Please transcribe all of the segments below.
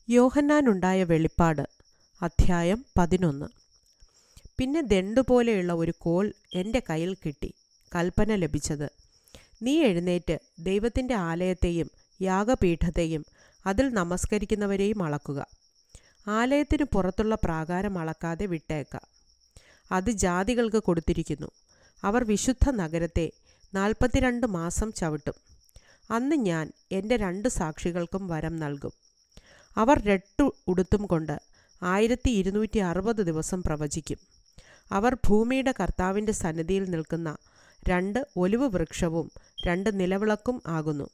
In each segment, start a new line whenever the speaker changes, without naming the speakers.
യോഹന്നാനുണ്ടായ വെളിപ്പാട് അധ്യായം 11. പിന്നെ ദണ്ടുപോലെയുള്ള ഒരു കോൽ എൻ്റെ കയ്യിൽ കിട്ടി. കൽപ്പന ലഭിച്ചത്: നീ എഴുന്നേറ്റ് ദൈവത്തിൻ്റെ ആലയത്തെയും യാഗപീഠത്തെയും അതിൽ നമസ്കരിക്കുന്നവരെയും അളക്കുക. ആലയത്തിന് പുറത്തുള്ള പ്രാകാരം അളക്കാതെ വിട്ടേക്ക. അത് ജാതികൾക്ക് കൊടുത്തിരിക്കുന്നു. അവർ വിശുദ്ധ നഗരത്തെ 42 മാസം ചവിട്ടും. അന്ന് ഞാൻ എൻ്റെ 2 സാക്ഷികൾക്കും വരം നൽകും. അവർ രട്ടു ഉടുത്തും കൊണ്ട് 1260 ദിവസം പ്രവചിക്കും. അവർ ഭൂമിയുടെ കർത്താവിൻ്റെ സന്നിധിയിൽ നിൽക്കുന്ന 2 ഒലിവ് വൃക്ഷവും 2 നിലവിളക്കും ആകുന്നു.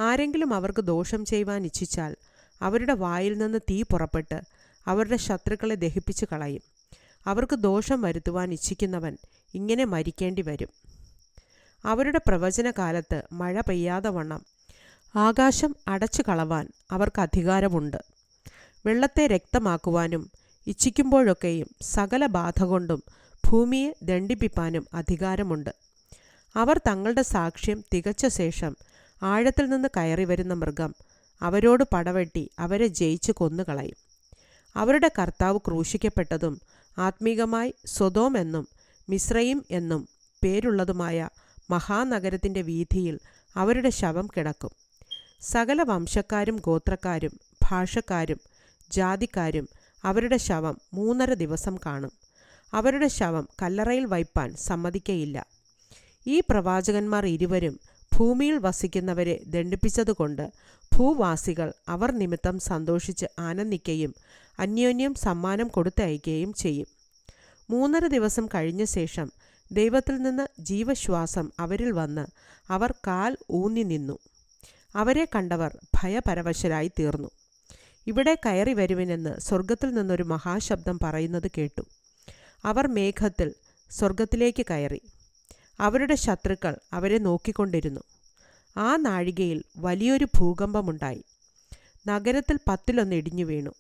ആരെങ്കിലും അവർക്ക് ദോഷം ചെയ്യുവാൻ ഇച്ഛിച്ചാൽ അവരുടെ വായിൽ നിന്ന് തീ പുറപ്പെട്ട് അവരുടെ ശത്രുക്കളെ ദഹിപ്പിച്ചു കളയും. അവർക്ക് ദോഷം വരുത്തുവാൻ ഇച്ഛിക്കുന്നവൻ ഇങ്ങനെ മരിക്കേണ്ടി വരും. അവരുടെ പ്രവചനകാലത്ത് മഴ പെയ്യാതെ വണ്ണം ആകാശം അടച്ചു കളവാൻ അവർക്ക് അധികാരമുണ്ട്. വെള്ളത്തെ രക്തമാക്കുവാനും ഇച്ഛിക്കുമ്പോഴൊക്കെയും സകല ബാധ കൊണ്ടും ഭൂമിയെ ദണ്ഡിപ്പിപ്പാനും അധികാരമുണ്ട്. അവർ തങ്ങളുടെ സാക്ഷ്യം തികച്ച ശേഷം ആഴത്തിൽ നിന്ന് കയറി വരുന്ന മൃഗം അവരോട് പടവെട്ടി അവരെ ജയിച്ച് കൊന്നുകളയും. അവരുടെ കർത്താവ് ക്രൂശിക്കപ്പെട്ടതും ആത്മീകമായി സൊദോം എന്നും മിസ്രയീം എന്നും പേരുള്ളതുമായ മഹാനഗരത്തിൻ്റെ വീഥിയിൽ അവരുടെ ശവം കിടക്കും. സകല വംശക്കാരും ഗോത്രക്കാരും ഭാഷക്കാരും ജാതിക്കാരും അവരുടെ ശവം 3.5 ദിവസം കാണും. അവരുടെ ശവം കല്ലറയിൽ വയ്പാൻ സമ്മതിക്കയില്ല. ഈ പ്രവാചകന്മാർ ഇരുവരും ഭൂമിയിൽ വസിക്കുന്നവരെ ദണ്ഡിപ്പിച്ചതുകൊണ്ട് ഭൂവാസികൾ അവർ നിമിത്തം സന്തോഷിച്ച് ആനന്ദിക്കുകയും അന്യോന്യം സമ്മാനം കൊടുത്തയക്കുകയും ചെയ്യും. 3.5 ദിവസം കഴിഞ്ഞ ശേഷം ദൈവത്തിൽ നിന്ന് ജീവശ്വാസം അവരിൽ വന്ന് അവർ കാൽ ഊന്നി നിന്നു. അവരെ കണ്ടവർ ഭയപരവശരായി തീർന്നു. ഇവിടെ കയറി വരുവിനെന്ന് സ്വർഗത്തിൽ നിന്നൊരു മഹാശബ്ദം പറയുന്നത് കേട്ടു. അവർ മേഘത്തിൽ സ്വർഗത്തിലേക്ക് കയറി. അവരുടെ ശത്രുക്കൾ അവരെ നോക്കിക്കൊണ്ടിരുന്നു. ആ നാഴികയിൽ വലിയൊരു ഭൂകമ്പമുണ്ടായി. നഗരത്തിൽ 10 ഇടിഞ്ഞു വീണു.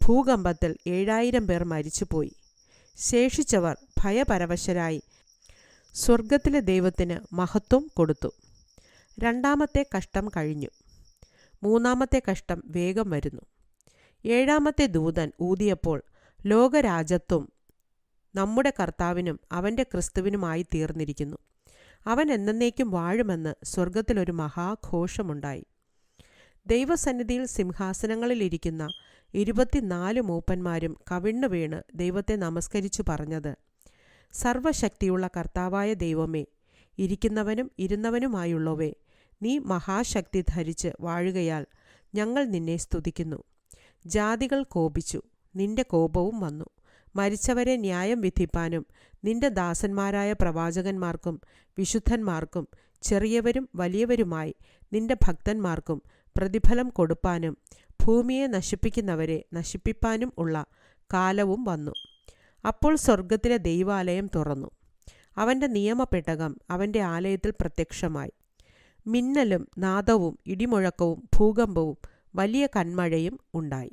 ഭൂകമ്പത്തിൽ 7000 പേർ മരിച്ചുപോയി. ശേഷിച്ചവർ ഭയപരവശരായി സ്വർഗത്തിലെ ദൈവത്തിന് മഹത്വം കൊടുത്തു. 2-ാമത്തെ കഷ്ടം കഴിഞ്ഞു. 3-ാമത്തെ കഷ്ടം വേഗം വരുന്നു. 7-ാമത്തെ ദൂതൻ ഊതിയപ്പോൾ ലോകരാജത്വം നമ്മുടെ കർത്താവിനും അവൻ്റെ ക്രിസ്തുവിനുമായി തീർന്നിരിക്കുന്നു. അവൻ എന്നേക്കും വാഴുമെന്ന് സ്വർഗത്തിലൊരു മഹാഘോഷമുണ്ടായി. ദൈവസന്നിധിയിൽ സിംഹാസനങ്ങളിലിരിക്കുന്ന 24 മൂപ്പന്മാരും കവിണ്ണു വീണ് ദൈവത്തെ നമസ്കരിച്ചു പറഞ്ഞത്: സർവശക്തിയുള്ള കർത്താവായ ദൈവമേ, ഇരിക്കുന്നവനും ഇരുന്നവനുമായുള്ളവേ, നീ മഹാശക്തി ധരിച്ച് വാഴുകയാൽ ഞങ്ങൾ നിന്നെ സ്തുതിക്കുന്നു. ജാതികൾ കോപിച്ചു, നിന്റെ കോപവും വന്നു. മരിച്ചവരെ ന്യായം വിധിപ്പാനും നിന്റെ ദാസന്മാരായ പ്രവാചകന്മാർക്കും വിശുദ്ധന്മാർക്കും ചെറിയവരും വലിയവരുമായി നിന്റെ ഭക്തന്മാർക്കും പ്രതിഫലം കൊടുപ്പാനും ഭൂമിയെ നശിപ്പിക്കുന്നവരെ നശിപ്പിപ്പാനും ഉള്ള കാലവും വന്നു. അപ്പോൾ സ്വർഗത്തിലെ ദൈവാലയം തുറന്നു. അവൻ്റെ നിയമപെട്ടകം അവൻ്റെ ആലയത്തിൽ പ്രത്യക്ഷമായി. മിന്നലും നാദവും ഇടിമുഴക്കവും ഭൂകമ്പവും വലിയ കന്മഴയും ഉണ്ടായി.